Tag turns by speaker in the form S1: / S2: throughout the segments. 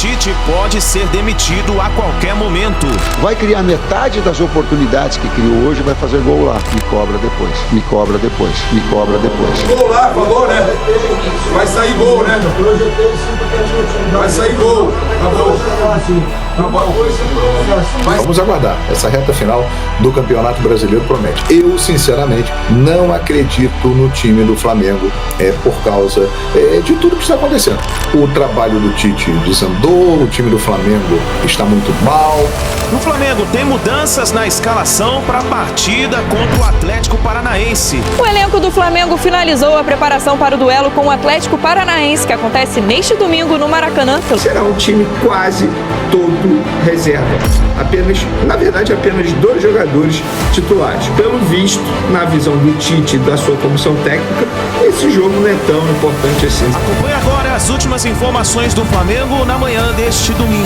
S1: Tite pode ser demitido a qualquer momento.
S2: Vai criar metade das oportunidades que criou hoje, vai fazer gol lá. Me cobra depois, me cobra depois, me cobra depois.
S3: Gol lá, falou, né? Vai sair gol, né? Vai sair gol.
S4: Vamos aguardar. Essa reta final do Campeonato Brasileiro promete. Eu, sinceramente, não acredito no time do Flamengo por causa de tudo que está acontecendo. O trabalho do Tite desandou, o time do Flamengo está muito mal.
S1: O Flamengo tem mudanças na escalação para a partida contra o Atlético Paranaense.
S5: O elenco do Flamengo finalizou a preparação para o duelo com o Atlético Paranaense, que acontece neste domingo no Maracanã.
S6: Será um time quase todo reserva. Apenas 2 jogadores titulares. Pelo visto, na visão do Tite e da sua comissão técnica, esse jogo não é tão importante assim.
S1: Acompanhe agora as últimas informações do Flamengo na manhã deste domingo.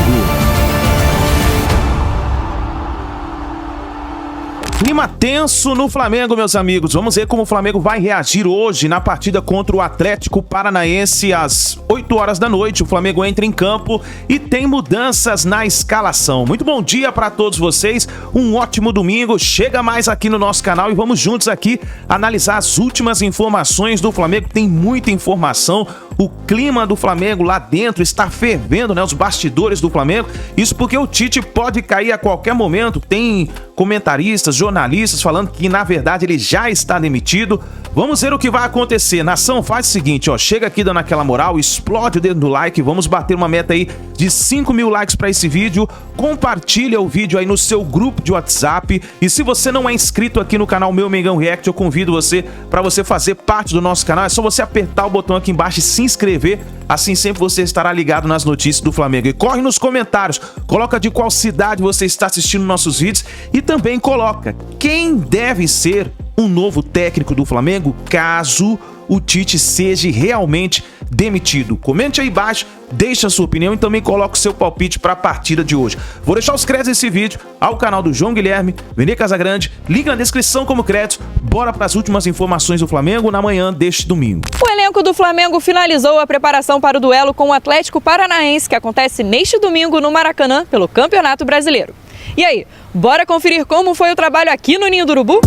S1: Clima tenso no Flamengo, meus amigos. Vamos ver como o Flamengo vai reagir hoje na partida contra o Atlético Paranaense às 8 horas da noite. O Flamengo entra em campo e tem mudanças na escalação. Muito bom dia para todos vocês. Um ótimo domingo. Chega mais aqui no nosso canal e vamos juntos aqui analisar as últimas informações do Flamengo. Tem muita informação. O clima do Flamengo lá dentro está fervendo, né? Os bastidores do Flamengo. Isso porque o Tite pode cair a qualquer momento. Tem comentaristas, jornalistas falando que na verdade ele já está demitido. Vamos ver o que vai acontecer. Nação, faz o seguinte, ó, chega aqui dando aquela moral, explode o dedo no like, vamos bater uma meta aí de 5.000 likes para esse vídeo. Compartilha o vídeo aí no seu grupo de WhatsApp. E se você não é inscrito aqui no canal Meu Mengão React, eu convido você para você fazer parte do nosso canal. É só você apertar o botão aqui embaixo e se inscrever. Assim sempre você estará ligado nas notícias do Flamengo. E corre nos comentários, coloca de qual cidade você está assistindo nossos vídeos e também coloca quem deve ser um novo técnico do Flamengo caso o Tite seja realmente demitido. Comente aí embaixo, deixa a sua opinião e também coloque o seu palpite para a partida de hoje. Vou deixar os créditos desse vídeo ao canal do João Guilherme, Vene Casagrande, link na descrição como créditos. Bora para as últimas informações do Flamengo na manhã deste domingo.
S5: O elenco do Flamengo finalizou a preparação para o duelo com o Atlético Paranaense, que acontece neste domingo no Maracanã pelo Campeonato Brasileiro. E aí, bora conferir como foi o trabalho aqui no Ninho do Urubu?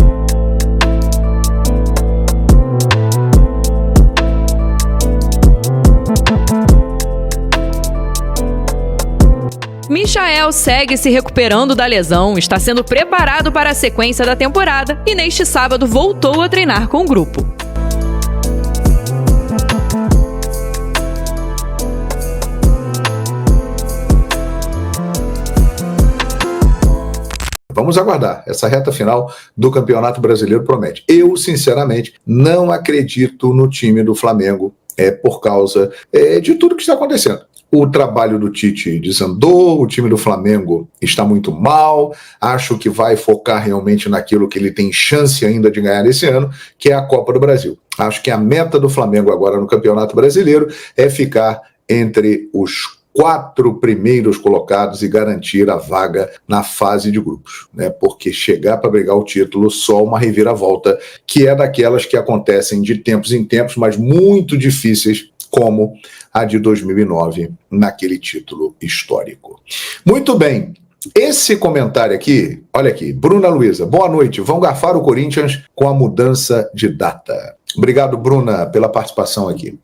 S5: Michael segue se recuperando da lesão, está sendo preparado para a sequência da temporada e neste sábado voltou a treinar com o grupo.
S4: Vamos aguardar. Essa reta final do Campeonato Brasileiro promete. Eu, sinceramente, não acredito no time do Flamengo por causa de tudo que está acontecendo. O trabalho do Tite desandou, o time do Flamengo está muito mal, acho que vai focar realmente naquilo que ele tem chance ainda de ganhar esse ano, que é a Copa do Brasil. Acho que a meta do Flamengo agora no Campeonato Brasileiro é ficar entre os 4 primeiros colocados e garantir a vaga na fase de grupos, né? Porque chegar para brigar o título só uma reviravolta, que é daquelas que acontecem de tempos em tempos, mas muito difíceis, como a de 2009, naquele título histórico. Muito bem, esse comentário aqui, olha aqui, Bruna Luiza, boa noite, vão garfar o Corinthians com a mudança de data. Obrigado, Bruna, pela participação aqui.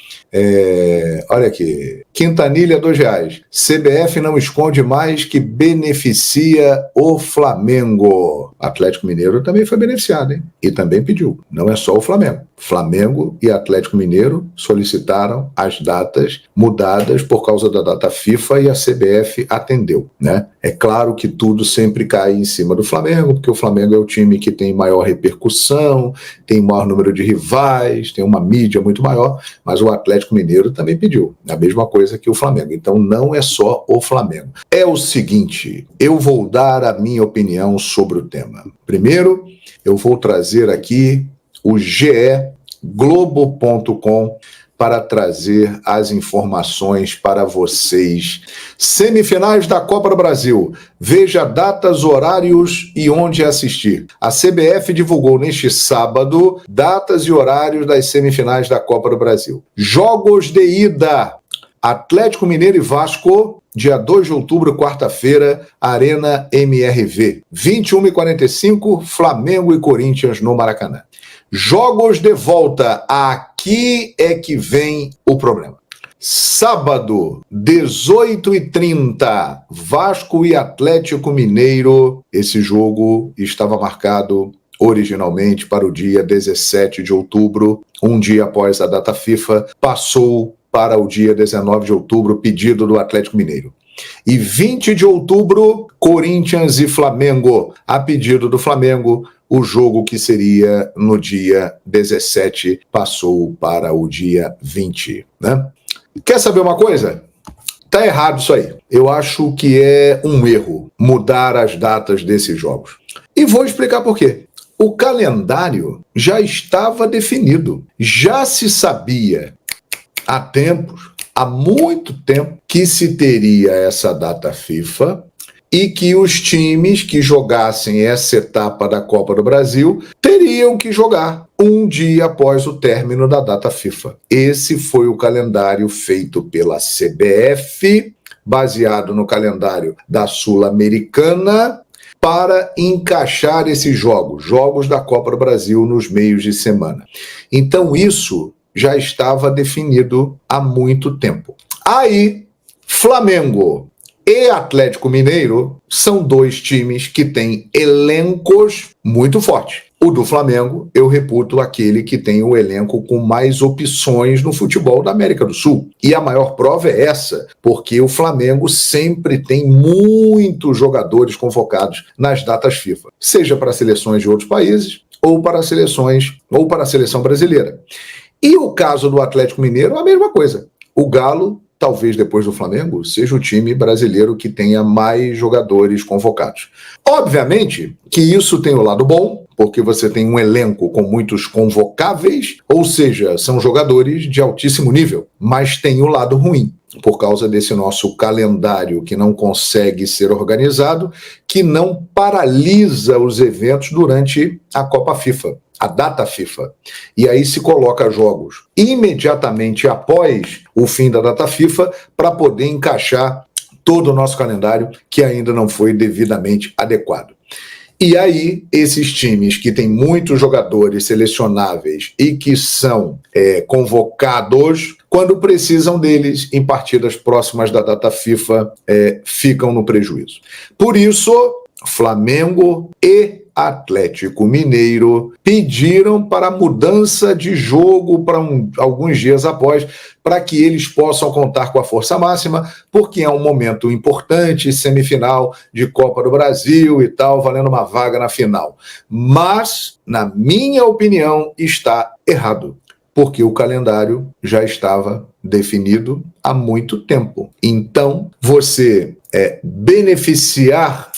S4: Olha aqui, Quintanilha, R$2. CBF não esconde mais que beneficia o Flamengo. Atlético Mineiro também foi beneficiado, hein? E também pediu. Não é só o Flamengo. Flamengo e Atlético Mineiro solicitaram as datas mudadas por causa da data FIFA e a CBF atendeu, né? É claro que tudo sempre cai em cima do Flamengo, porque o Flamengo é o time que tem maior repercussão, tem maior número de rivais, tem uma mídia muito maior, mas o Atlético Mineiro também pediu a mesma coisa que o Flamengo. Então não é só o Flamengo. É o seguinte, eu vou dar a minha opinião sobre o tema. Primeiro, eu vou trazer aqui o Globo.com para trazer as informações para vocês. Semifinais da Copa do Brasil. Veja datas, horários e onde assistir. A CBF divulgou neste sábado datas e horários das semifinais da Copa do Brasil. Jogos de ida. Atlético Mineiro e Vasco, dia 2 de outubro, quarta-feira, Arena MRV. 21h45, Flamengo e Corinthians no Maracanã. Jogos de volta. Aqui é que vem o problema. Sábado, 18h30, Vasco e Atlético Mineiro. Esse jogo estava marcado originalmente para o dia 17 de outubro, um dia após a data FIFA, passou para o dia 19 de outubro, pedido do Atlético Mineiro. E 20 de outubro, Corinthians e Flamengo, a pedido do Flamengo, o jogo que seria no dia 17 passou para o dia 20, né? Quer saber uma coisa? Tá errado isso aí. Eu acho que é um erro mudar as datas desses jogos. E vou explicar por quê. O calendário já estava definido. Já se sabia há tempos, há muito tempo, que se teria essa data FIFA e que os times que jogassem essa etapa da Copa do Brasil teriam que jogar um dia após o término da data FIFA. Esse foi o calendário feito pela CBF, baseado no calendário da Sul-Americana, para encaixar esses jogos da Copa do Brasil nos meios de semana. Então isso já estava definido há muito tempo. Aí, Flamengo e Atlético Mineiro são dois times que têm elencos muito fortes. O do Flamengo, eu reputo aquele que tem o elenco com mais opções no futebol da América do Sul. E a maior prova é essa, porque o Flamengo sempre tem muitos jogadores convocados nas datas FIFA, seja para seleções de outros países ou para seleções ou para a seleção brasileira. E o caso do Atlético Mineiro, a mesma coisa. O Galo, talvez depois do Flamengo, seja o time brasileiro que tenha mais jogadores convocados. Obviamente que isso tem o lado bom, porque você tem um elenco com muitos convocáveis, ou seja, são jogadores de altíssimo nível, mas tem o lado ruim, por causa desse nosso calendário que não consegue ser organizado, que não paralisa os eventos durante a Copa FIFA, a data FIFA. E aí se coloca jogos imediatamente após o fim da data FIFA para poder encaixar todo o nosso calendário que ainda não foi devidamente adequado. E aí, esses times que têm muitos jogadores selecionáveis e que são convocados, quando precisam deles em partidas próximas da data FIFA, ficam no prejuízo. Por isso, Flamengo e Atlético Mineiro pediram para mudança de jogo para alguns dias após, para que eles possam contar com a força máxima, porque é um momento importante, semifinal de Copa do Brasil e tal, valendo uma vaga na final. Mas, na minha opinião, está errado, porque o calendário já estava definido há muito tempo. Então, você beneficiar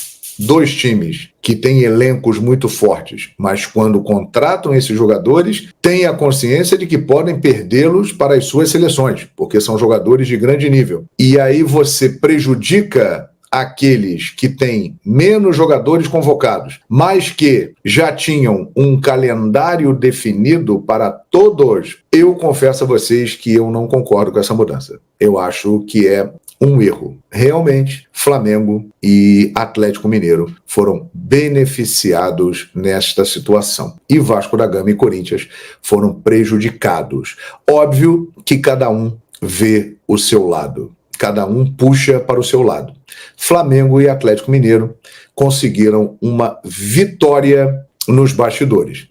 S4: dois times que têm elencos muito fortes, mas quando contratam esses jogadores, têm a consciência de que podem perdê-los para as suas seleções, porque são jogadores de grande nível. E aí você prejudica aqueles que têm menos jogadores convocados, mas que já tinham um calendário definido para todos. Eu confesso a vocês que eu não concordo com essa mudança. Eu acho que é um erro. Realmente, Flamengo e Atlético Mineiro foram beneficiados nesta situação. E Vasco da Gama e Corinthians foram prejudicados. Óbvio que cada um vê o seu lado. Cada um puxa para o seu lado. Flamengo e Atlético Mineiro conseguiram uma vitória nos bastidores.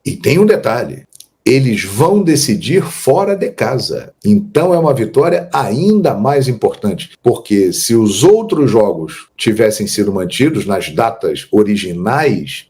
S4: E tem um detalhe. Eles vão decidir fora de casa. Então é uma vitória ainda mais importante, porque se os outros jogos tivessem sido mantidos nas datas originais,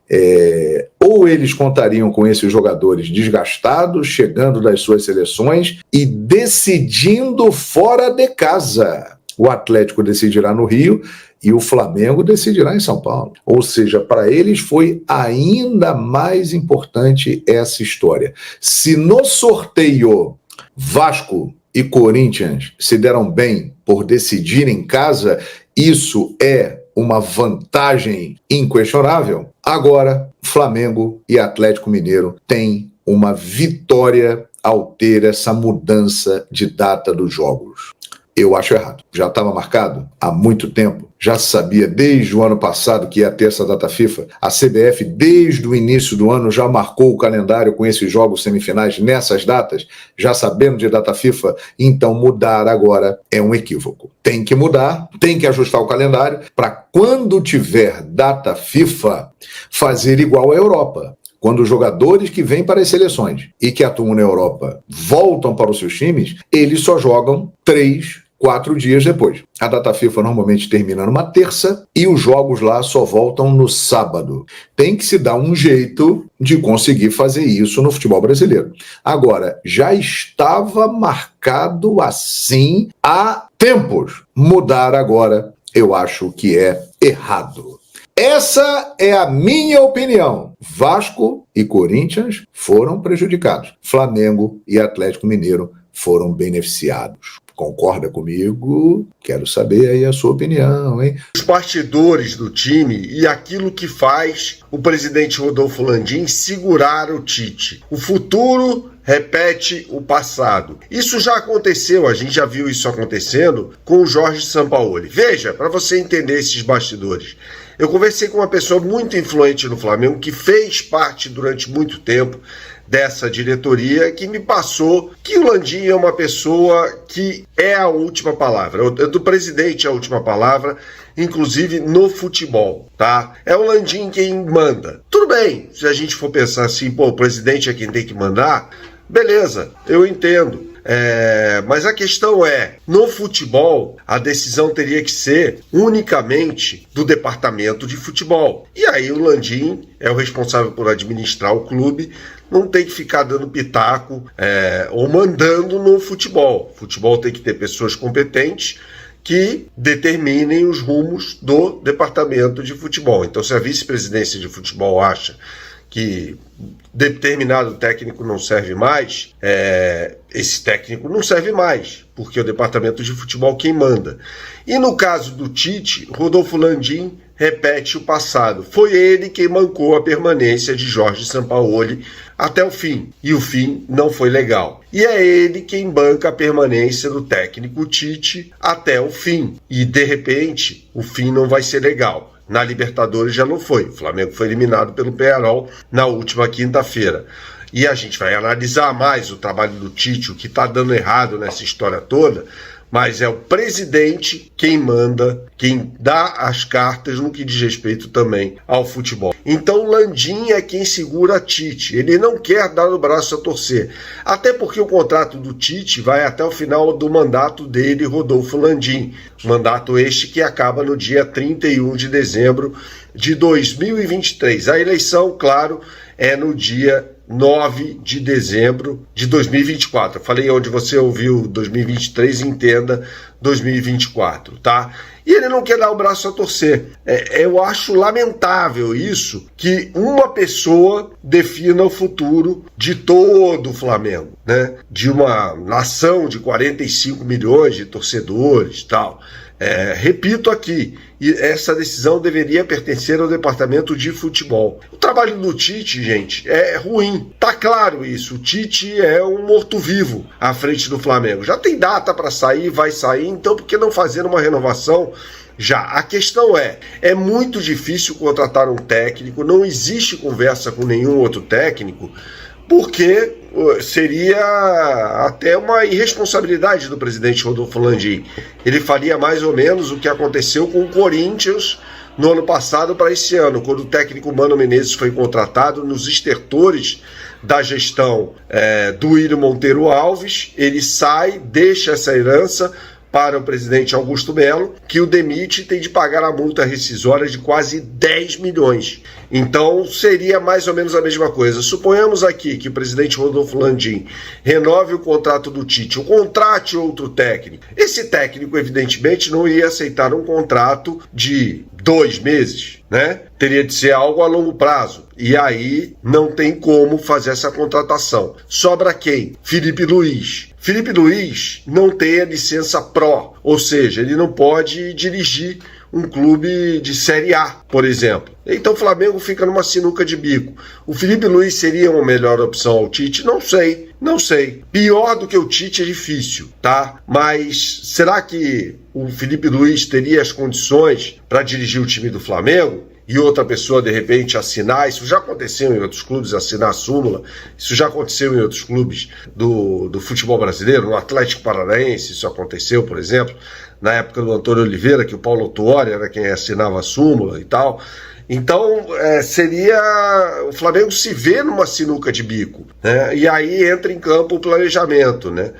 S4: ou eles contariam com esses jogadores desgastados, chegando das suas seleções e decidindo fora de casa. O Atlético decidirá no Rio e o Flamengo decidirá em São Paulo. Ou seja, para eles foi ainda mais importante essa história. Se no sorteio Vasco e Corinthians se deram bem por decidir em casa, isso é uma vantagem inquestionável. Agora, Flamengo e Atlético Mineiro têm uma vitória ao ter essa mudança de data dos jogos. Eu acho errado. Já estava marcado há muito tempo. Já se sabia desde o ano passado que ia ter essa data FIFA. A CBF, desde o início do ano, já marcou o calendário com esses jogos semifinais nessas datas, já sabendo de data FIFA. Então, mudar agora é um equívoco. Tem que mudar, tem que ajustar o calendário para quando tiver data FIFA, fazer igual à Europa. Quando os jogadores que vêm para as seleções e que atuam na Europa voltam para os seus times, eles só jogam 3-4 dias depois. A data FIFA normalmente termina numa terça e os jogos lá só voltam no sábado. Tem que se dar um jeito de conseguir fazer isso no futebol brasileiro. Agora, já estava marcado assim há tempos. Mudar agora, eu acho que é errado. Essa é a minha opinião. Vasco e Corinthians foram prejudicados. Flamengo e Atlético Mineiro foram beneficiados. Concorda comigo? Quero saber aí a sua opinião, hein?
S7: Os bastidores do time e aquilo que faz o presidente Rodolfo Landim segurar o Tite. O futuro repete o passado. Isso já aconteceu, a gente já viu isso acontecendo com o Jorge Sampaoli. Veja, para você entender esses bastidores. Eu conversei com uma pessoa muito influente no Flamengo, que fez parte durante muito tempo dessa diretoria, que me passou que o Landim é uma pessoa que é a última palavra, do presidente é a última palavra, inclusive no futebol, tá? É o Landim quem manda. Tudo bem, se a gente for pensar assim, o presidente é quem tem que mandar, beleza, eu entendo. Mas a questão é, no futebol, a decisão teria que ser unicamente do departamento de futebol. E aí o Landim é o responsável por administrar o clube, não tem que ficar dando pitaco ou mandando no futebol. O futebol tem que ter pessoas competentes que determinem os rumos do departamento de futebol. Então, se a vice-presidência de futebol acha que determinado técnico não serve mais, esse técnico não serve mais, porque é o departamento de futebol quem manda. E no caso do Tite, Rodolfo Landim repete o passado. Foi ele quem mancou a permanência de Jorge Sampaoli até o fim, e o fim não foi legal. E é ele quem banca a permanência do técnico Tite até o fim, e de repente o fim não vai ser legal. Na Libertadores já não foi. O Flamengo foi eliminado pelo Peñarol na última quinta-feira. E a gente vai analisar mais o trabalho do Tite, o que está dando errado nessa história toda, mas é o presidente quem manda, quem dá as cartas no que diz respeito também ao futebol. Então o Landim é quem segura Tite, ele não quer dar o braço a torcer, até porque o contrato do Tite vai até o final do mandato dele, Rodolfo Landim, mandato este que acaba no dia 31 de dezembro de 2023. A eleição, claro, é no dia 9 de dezembro de 2024. Eu falei onde você ouviu 2023, entenda 2024, tá? E ele não quer dar o braço a torcer. Eu acho lamentável isso, que uma pessoa defina o futuro de todo o Flamengo, né? De uma nação de 45 milhões de torcedores e tal. Repito aqui, essa decisão deveria pertencer ao departamento de futebol. O trabalho do Tite, gente, é ruim. Tá claro isso. O Tite é um morto-vivo à frente do Flamengo. Já tem data para sair, vai sair, então por que não fazer uma renovação? Já, a questão é muito difícil contratar um técnico, não existe conversa com nenhum outro técnico, porque seria até uma irresponsabilidade do presidente Rodolfo Landim. Ele faria mais ou menos o que aconteceu com o Corinthians no ano passado para esse ano, quando o técnico Mano Menezes foi contratado nos estertores da gestão do Willian Monteiro Alves. Ele sai, deixa essa herança para o presidente Augusto Melo, que o demite e tem de pagar a multa rescisória de quase 10 milhões. Então seria mais ou menos a mesma coisa. Suponhamos aqui que o presidente Rodolfo Landim renove o contrato do Tite, ou contrate outro técnico. Esse técnico, evidentemente, não ia aceitar um contrato de 2 meses, né? Teria de ser algo a longo prazo. E aí não tem como fazer essa contratação. Sobra quem? Felipe Luiz. Felipe Luiz não tem a licença Pro, ou seja, ele não pode dirigir um clube de Série A, por exemplo. Então o Flamengo fica numa sinuca de bico. O Felipe Luiz seria uma melhor opção ao Tite? Não sei. Pior do que o Tite é difícil, tá? Mas será que o Felipe Luiz teria as condições para dirigir o time do Flamengo? E outra pessoa, de repente, assinar? Isso já aconteceu em outros clubes, assinar a súmula. Isso já aconteceu em outros clubes do futebol brasileiro. No Atlético Paranaense isso aconteceu, por exemplo, na época do Antônio Oliveira, que o Paulo Tuori era quem assinava a súmula e tal. Então, o Flamengo se vê numa sinuca de bico, né? E aí entra em campo o planejamento, né?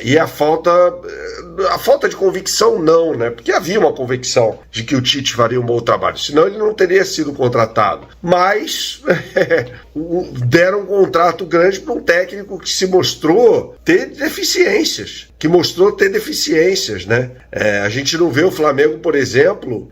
S7: E a falta de convicção não, né? Porque havia uma convicção de que o Tite faria um bom trabalho, senão ele não teria sido contratado. Mas deram um contrato grande para um técnico que se mostrou ter deficiências. Né? A gente não vê o Flamengo, por exemplo,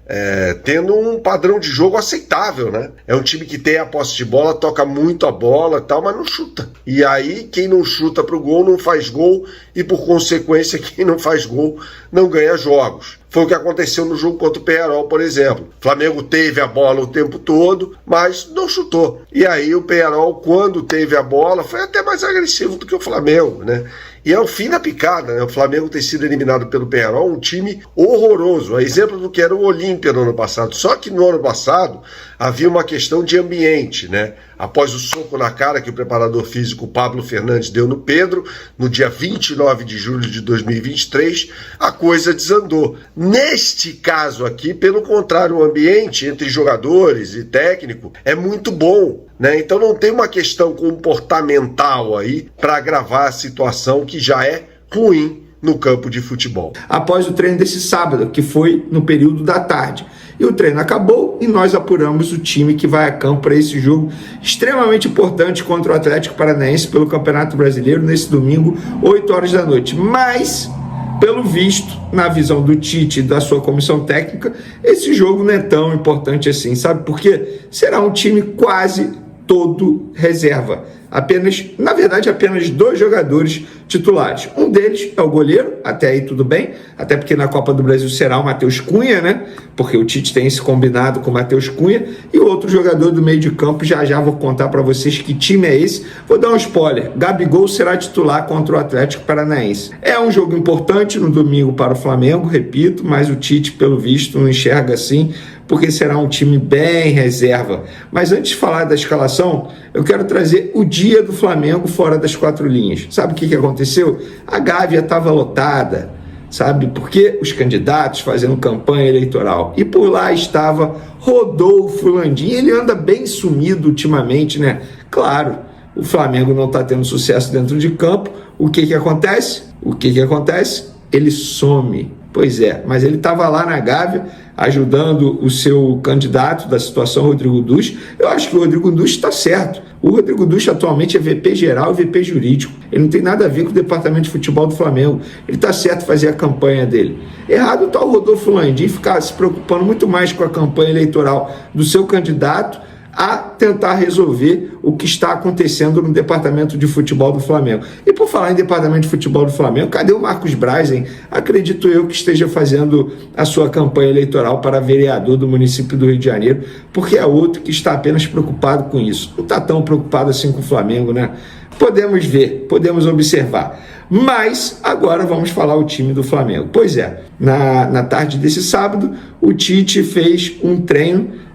S7: tendo um padrão de jogo aceitável, né? É um time que tem a posse de bola, toca muito a bola e tal, mas não chuta. E aí, quem não chuta pro gol não faz gol e, por consequência, quem não faz gol não ganha jogos. Foi o que aconteceu no jogo contra o Peñarol, por exemplo. O Flamengo teve a bola o tempo todo, mas não chutou. E aí o Peñarol, quando teve a bola, foi até mais agressivo do que o Flamengo, né? E é o fim da picada, né? O Flamengo ter sido eliminado pelo Peñarol, um time horroroso. A exemplo do que era o Olímpia no ano passado. Só que no ano passado havia uma questão de ambiente, né? Após o soco na cara que o preparador físico Pablo Fernandes deu no Pedro, no dia 29 de julho de 2023, a coisa desandou. Neste caso aqui, pelo contrário, o ambiente entre jogadores e técnico é muito bom, né? Então não tem uma questão comportamental aí para agravar a situação que já é ruim no campo de futebol.
S6: Após o treino desse sábado, que foi no período da tarde. E o treino acabou e nós apuramos o time que vai a campo para esse jogo extremamente importante contra o Atlético Paranaense pelo Campeonato Brasileiro nesse domingo, 8 horas da noite. Mas, pelo visto, na visão do Tite e da sua comissão técnica, esse jogo não é tão importante assim, sabe por quê? Será um time quase todo reserva. Na verdade, apenas 2 jogadores titulares. Um deles é o goleiro, até aí tudo bem, até porque na Copa do Brasil será o Matheus Cunha, né? Porque o Tite tem esse combinado com o Matheus Cunha. E o outro jogador do meio de campo, já vou contar para vocês que time é esse. Vou dar um spoiler: Gabigol será titular contra o Atlético Paranaense. É um jogo importante no domingo para o Flamengo, repito, mas o Tite, pelo visto, não enxerga assim, porque será um time bem reserva. Mas antes de falar da escalação, eu quero trazer o dia do Flamengo fora das 4 linhas. Sabe o que aconteceu? A Gávea estava lotada, sabe? Porque os candidatos fazendo campanha eleitoral. E por lá estava Rodolfo Landim. Ele anda bem sumido ultimamente, né? Claro, o Flamengo não está tendo sucesso dentro de campo. O que acontece? Ele some. Pois é, mas ele estava lá na Gávea ajudando o seu candidato da situação, Rodrigo Dusch. Eu acho que o Rodrigo Dusch está certo. O Rodrigo Dusch atualmente é VP geral e VP jurídico. Ele não tem nada a ver com o departamento de futebol do Flamengo. Ele está certo fazer a campanha dele. Errado está o Rodolfo Landim ficar se preocupando muito mais com a campanha eleitoral do seu candidato a tentar resolver o que está acontecendo no departamento de futebol do Flamengo. E por falar em departamento de futebol do Flamengo, cadê o Marcos Braz, hein? Acredito eu que esteja fazendo a sua campanha eleitoral para vereador do município do Rio de Janeiro, porque é outro que está apenas preocupado com isso. Não está tão preocupado assim com o Flamengo, né? Podemos ver, podemos observar. Mas agora vamos falar o time do Flamengo. Pois é, na tarde desse sábado, o Tite fez um treino.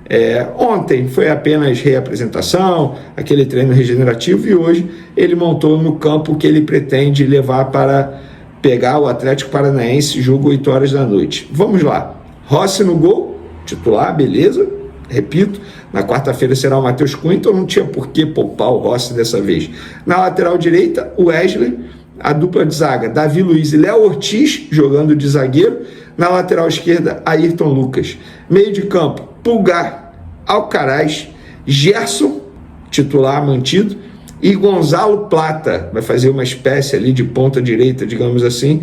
S6: Ontem foi apenas reapresentação, aquele treino regenerativo, e hoje ele montou no campo o que ele pretende levar para pegar o Atlético Paranaense, jogo 8 horas da noite. Vamos lá. Rossi no gol, titular, beleza. Repito, na quarta-feira será o Matheus Cunha, então não tinha por que poupar o Rossi dessa vez. Na lateral direita, o Wesley. A dupla de zaga, Davi Luiz e Léo Ortiz, jogando de zagueiro. Na lateral esquerda, Ayrton Lucas. Meio de campo, Pulgar, Alcaraz, Gerson, titular mantido, e Gonzalo Plata, vai fazer uma espécie ali de ponta direita, digamos assim.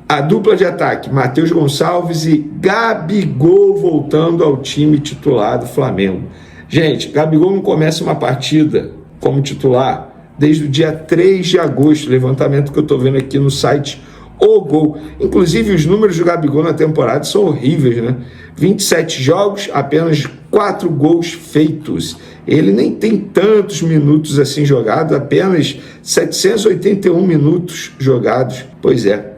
S6: A dupla de ataque, Matheus Gonçalves e Gabigol voltando ao time titular do Flamengo. Gente, Gabigol não começa uma partida como titular desde o dia 3 de agosto, levantamento que eu estou vendo aqui no site o gol. Inclusive, os números do Gabigol na temporada são horríveis, né? 27 jogos, apenas 4 gols feitos. Ele nem tem tantos minutos assim jogados, apenas 781 minutos jogados. Pois é,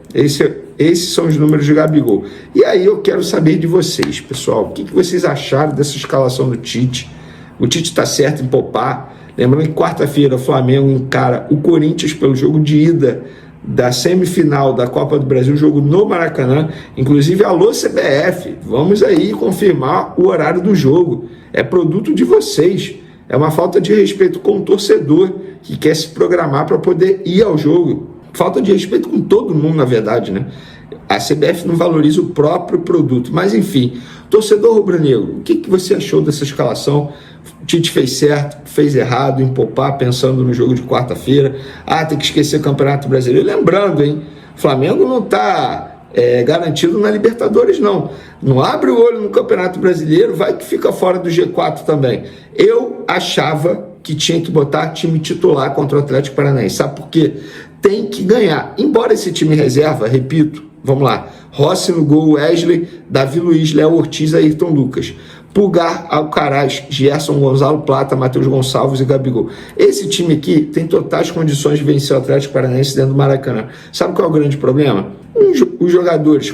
S6: esses são os números do Gabigol. E aí eu quero saber de vocês, pessoal, o que vocês acharam dessa escalação do Tite? O Tite está certo em poupar. Lembrando que quarta-feira o Flamengo encara o Corinthians pelo jogo de ida da semifinal da Copa do Brasil, jogo no Maracanã. Inclusive, alô CBF, vamos aí confirmar o horário do jogo. É produto de vocês. É uma falta de respeito com o torcedor que quer se programar para poder ir ao jogo. Falta de respeito com todo mundo, na verdade, né? A CBF não valoriza o próprio produto. Mas, enfim, torcedor rubro-negro, o que você achou dessa escalação? O Tite fez certo, fez errado em poupar, pensando no jogo de quarta-feira. Tem que esquecer o Campeonato Brasileiro. Lembrando, hein? O Flamengo não está garantido na Libertadores, não. Não abre o olho no Campeonato Brasileiro, vai que fica fora do G4 também. Eu achava que tinha que botar time titular contra o Atlético Paranaense. Sabe por quê? Tem que ganhar. Embora esse time reserva, repito, vamos lá, Rossi no gol, Wesley, Davi Luiz, Léo Ortiz, Ayrton Lucas, Pulgar, Alcaraz, Gerson, Gonzalo Plata, Matheus Gonçalves e Gabigol. Esse time aqui tem totais condições de vencer o Atlético Paranaense dentro do Maracanã. Sabe qual é o grande problema? Os jogadores,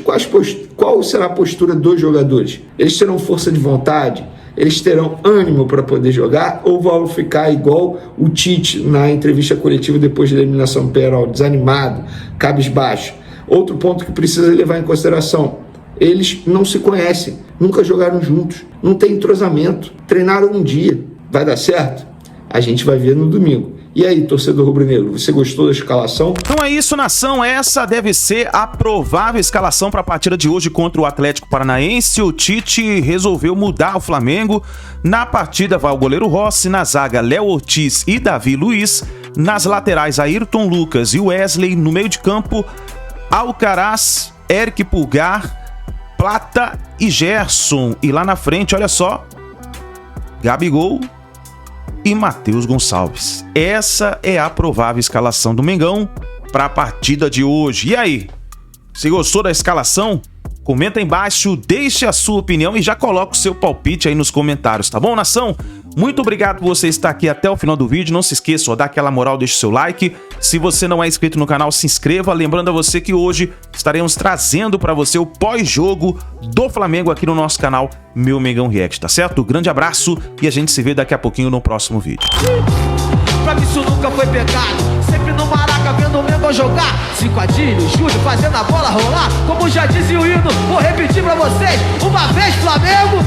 S6: qual será a postura dos jogadores? Eles terão força de vontade? Eles terão ânimo para poder jogar? Ou vão ficar igual o Tite na entrevista coletiva depois da eliminação do Peñarol, desanimado, cabisbaixo? Outro ponto que precisa levar em consideração: eles não se conhecem, nunca jogaram juntos, não tem entrosamento, treinaram um dia. Vai dar certo? A gente vai ver no domingo. E aí, torcedor rubro-negro, você gostou da escalação?
S1: Então é isso, nação. Essa deve ser a provável escalação para a partida de hoje contra o Atlético Paranaense. O Tite resolveu mudar o Flamengo. Na partida vai o goleiro Rossi, na zaga Léo Ortiz e Davi Luiz, nas laterais Ayrton Lucas e Wesley, no meio de campo Alcaraz, Eric Pulgar, Plata e Gerson. E lá na frente, olha só, Gabigol e Matheus Gonçalves. Essa é a provável escalação do Mengão para a partida de hoje. E aí, se gostou da escalação? Comenta aí embaixo, deixe a sua opinião e já coloca o seu palpite aí nos comentários, tá bom, nação? Muito obrigado por você estar aqui até o final do vídeo. Não se esqueça, dá aquela moral, deixa o seu like. Se você não é inscrito no canal, se inscreva. Lembrando a você que hoje estaremos trazendo para você o pós-jogo do Flamengo aqui no nosso canal Meu Mengão React, tá certo? Grande abraço e a gente se vê daqui a pouquinho no próximo vídeo.
S8: Pra mim isso nunca foi pecado, sempre no Maraca vendo o Mengão jogar. Cincadilho, Júlio fazendo a bola rolar. Como já dizia o hino, vou repetir pra vocês: uma vez Flamengo...